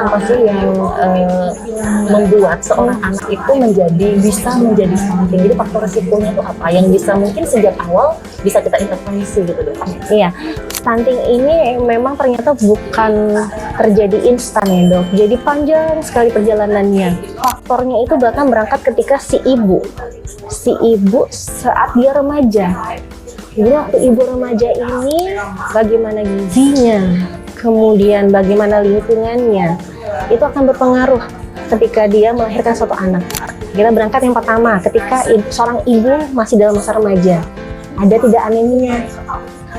apa sih yang membuat seorang anak itu bisa menjadi stunting? Jadi faktor resikonya itu apa? Yang bisa mungkin sejak awal bisa kita intervensi gitu dok. Iya, stunting ini memang ternyata bukan terjadi instan ya dok. Jadi panjang sekali perjalanannya. Faktornya itu bahkan berangkat ketika si ibu saat dia remaja. Jadi waktu ibu remaja ini bagaimana gizinya, kemudian bagaimana lingkungannya, itu akan berpengaruh ketika dia melahirkan suatu anak. Kita berangkat yang pertama, ketika seorang ibu masih dalam masa remaja, ada tidak anemia,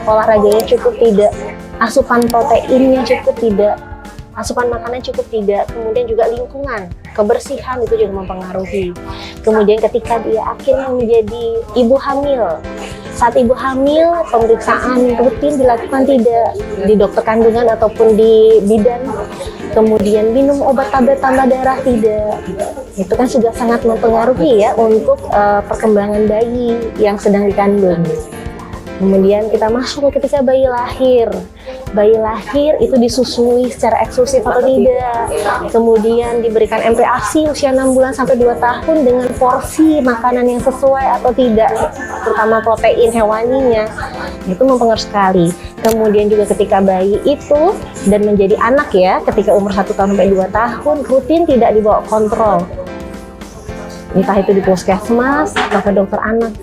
olahraganya cukup tidak, asupan proteinnya cukup tidak, asupan makanan cukup tidak, kemudian juga lingkungan, kebersihan itu juga mempengaruhi. Kemudian ketika dia akhirnya menjadi ibu hamil, saat ibu hamil pemeriksaan rutin dilakukan tidak di dokter kandungan ataupun di bidan, kemudian minum obat tablet tambah darah tidak, itu kan sudah sangat mempengaruhi ya untuk perkembangan bayi yang sedang dikandung. Kemudian kita masuk ketika bayi lahir itu disusui secara eksklusif atau tidak, kemudian diberikan MPASI usia 6 bulan sampai 2 tahun dengan porsi makanan yang sesuai atau tidak, terutama protein hewaninya, itu mempengaruhi sekali. Kemudian juga ketika bayi itu dan menjadi anak ya, ketika umur 1 tahun sampai 2 tahun rutin tidak dibawa kontrol, entah itu di puskesmas atau ke dokter anak,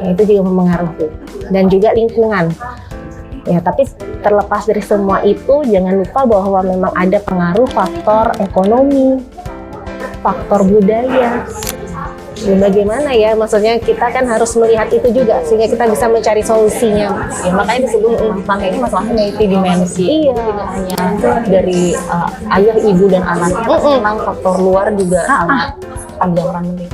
itu juga mempengaruhi. Dan juga lingkungan ya, tapi terlepas dari semua itu jangan lupa bahwa memang ada pengaruh faktor ekonomi, faktor budaya. Ya, bagaimana ya, maksudnya kita kan harus melihat itu juga sehingga kita bisa mencari solusinya ya, makanya disebut tangga ini masalahnya multidimensi. Iya, tidak hanya dari ayah, ibu dan anak, memang faktor luar juga ada peran penting.